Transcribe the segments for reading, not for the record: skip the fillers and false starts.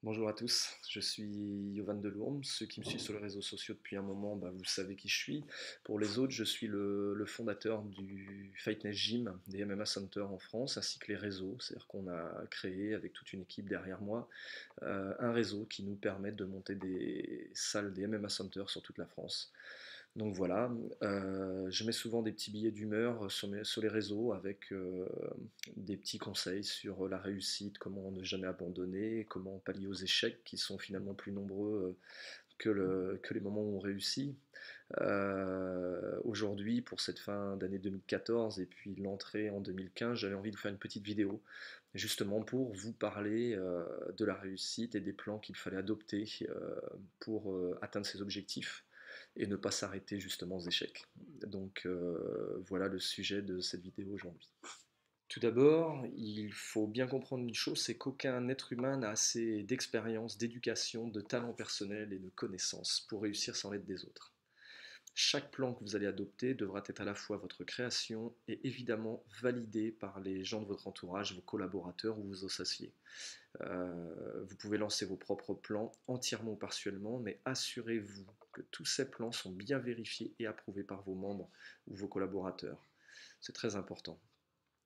Bonjour à tous, je suis Yovan Delourme. Ceux qui me suivent sur les réseaux sociaux depuis un moment, vous savez qui je suis. Pour les autres, je suis le fondateur du Fitness Gym, des MMA Centers en France, ainsi que les réseaux. C'est-à-dire qu'on a créé, avec toute une équipe derrière moi, un réseau qui nous permet de monter des salles des MMA Centers sur toute la France. Donc voilà, je mets souvent des petits billets d'humeur sur les réseaux avec des petits conseils sur la réussite, comment ne jamais abandonner, comment pallier aux échecs qui sont finalement plus nombreux que les moments où on réussit. Aujourd'hui, pour cette fin d'année 2014 et puis l'entrée en 2015, j'avais envie de faire une petite vidéo justement pour vous parler de la réussite et des plans qu'il fallait adopter pour atteindre ses objectifs et ne pas s'arrêter justement aux échecs. Donc voilà le sujet de cette vidéo aujourd'hui. Tout d'abord, il faut bien comprendre une chose, c'est qu'aucun être humain n'a assez d'expérience, d'éducation, de talent personnel et de connaissances pour réussir sans l'aide des autres. Chaque plan que vous allez adopter devra être à la fois votre création et évidemment validé par les gens de votre entourage, vos collaborateurs ou vos associés. Vous pouvez lancer vos propres plans entièrement ou partiellement, mais assurez-vous que tous ces plans sont bien vérifiés et approuvés par vos membres ou vos collaborateurs. C'est très important.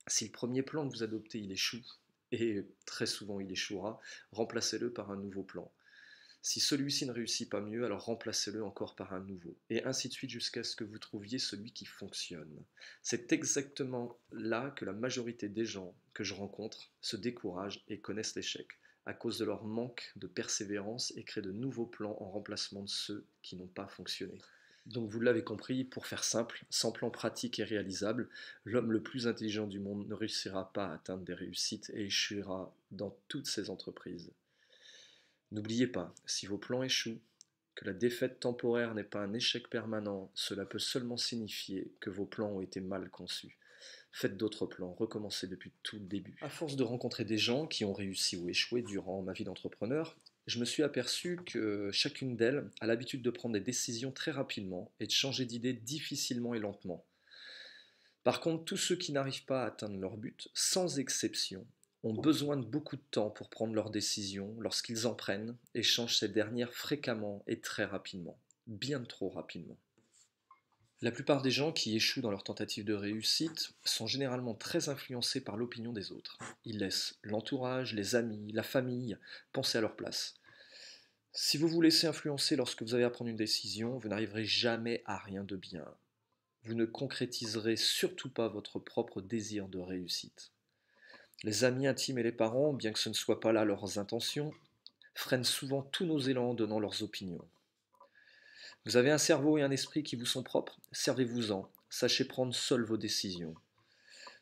Si le premier plan que vous adoptez il échoue, et très souvent il échouera, remplacez-le par un nouveau plan. Si celui-ci ne réussit pas mieux, alors remplacez-le encore par un nouveau. Et ainsi de suite jusqu'à ce que vous trouviez celui qui fonctionne. C'est exactement là que la majorité des gens que je rencontre se découragent et connaissent l'échec, à cause de leur manque de persévérance et créent de nouveaux plans en remplacement de ceux qui n'ont pas fonctionné. Donc vous l'avez compris, pour faire simple, sans plan pratique et réalisable, l'homme le plus intelligent du monde ne réussira pas à atteindre des réussites et échouera dans toutes ses entreprises. N'oubliez pas, si vos plans échouent, que la défaite temporaire n'est pas un échec permanent, cela peut seulement signifier que vos plans ont été mal conçus. Faites d'autres plans, recommencez depuis tout le début. À force de rencontrer des gens qui ont réussi ou échoué durant ma vie d'entrepreneur, je me suis aperçu que chacune d'elles a l'habitude de prendre des décisions très rapidement et de changer d'idée difficilement et lentement. Par contre, tous ceux qui n'arrivent pas à atteindre leur but, sans exception, ont besoin de beaucoup de temps pour prendre leurs décisions lorsqu'ils en prennent et changent ces dernières fréquemment et très rapidement, bien trop rapidement. La plupart des gens qui échouent dans leur tentative de réussite sont généralement très influencés par l'opinion des autres. Ils laissent l'entourage, les amis, la famille penser à leur place. Si vous vous laissez influencer lorsque vous avez à prendre une décision, vous n'arriverez jamais à rien de bien. Vous ne concrétiserez surtout pas votre propre désir de réussite. Les amis intimes et les parents, bien que ce ne soit pas là leurs intentions, freinent souvent tous nos élans en donnant leurs opinions. Vous avez un cerveau et un esprit qui vous sont propres, servez-vous-en, sachez prendre seuls vos décisions.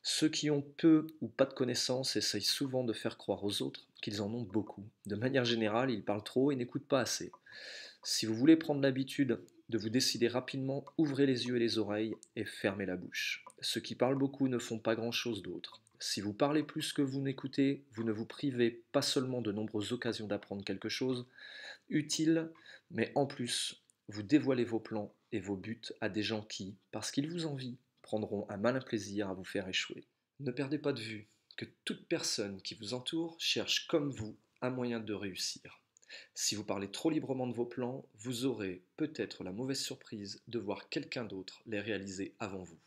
Ceux qui ont peu ou pas de connaissances essayent souvent de faire croire aux autres qu'ils en ont beaucoup. De manière générale, ils parlent trop et n'écoutent pas assez. Si vous voulez prendre l'habitude de vous décider rapidement, ouvrez les yeux et les oreilles et fermez la bouche. Ceux qui parlent beaucoup ne font pas grand-chose d'autre. Si vous parlez plus que vous n'écoutez, vous ne vous privez pas seulement de nombreuses occasions d'apprendre quelque chose utile, mais en plus, vous dévoilez vos plans et vos buts à des gens qui, parce qu'ils vous envient, prendront un malin plaisir à vous faire échouer. Ne perdez pas de vue que toute personne qui vous entoure cherche comme vous un moyen de réussir. Si vous parlez trop librement de vos plans, vous aurez peut-être la mauvaise surprise de voir quelqu'un d'autre les réaliser avant vous.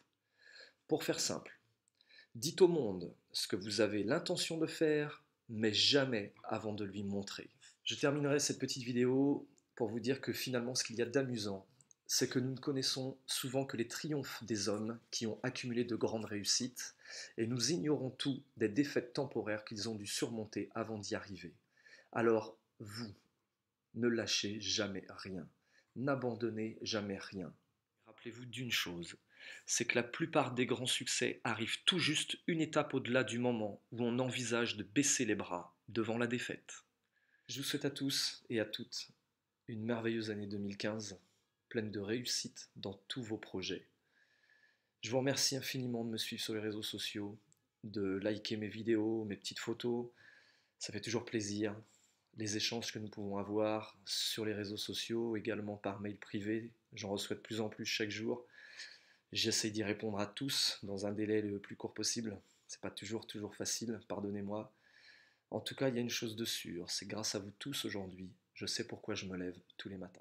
Pour faire simple, dites au monde ce que vous avez l'intention de faire, mais jamais avant de lui montrer. Je terminerai cette petite vidéo pour vous dire que finalement ce qu'il y a d'amusant, c'est que nous ne connaissons souvent que les triomphes des hommes qui ont accumulé de grandes réussites, et nous ignorons tout des défaites temporaires qu'ils ont dû surmonter avant d'y arriver. Alors, vous, ne lâchez jamais rien. N'abandonnez jamais rien. Rappelez-vous d'une chose, c'est que la plupart des grands succès arrivent tout juste une étape au-delà du moment où on envisage de baisser les bras devant la défaite. Je vous souhaite à tous et à toutes une merveilleuse année 2015, pleine de réussite dans tous vos projets. Je vous remercie infiniment de me suivre sur les réseaux sociaux, de liker mes vidéos, mes petites photos. Ça fait toujours plaisir. Les échanges que nous pouvons avoir sur les réseaux sociaux, également par mail privé, j'en reçois de plus en plus chaque jour. J'essaie d'y répondre à tous dans un délai le plus court possible. C'est pas toujours facile, pardonnez-moi. En tout cas, il y a une chose de sûre, c'est grâce à vous tous aujourd'hui, je sais pourquoi je me lève tous les matins.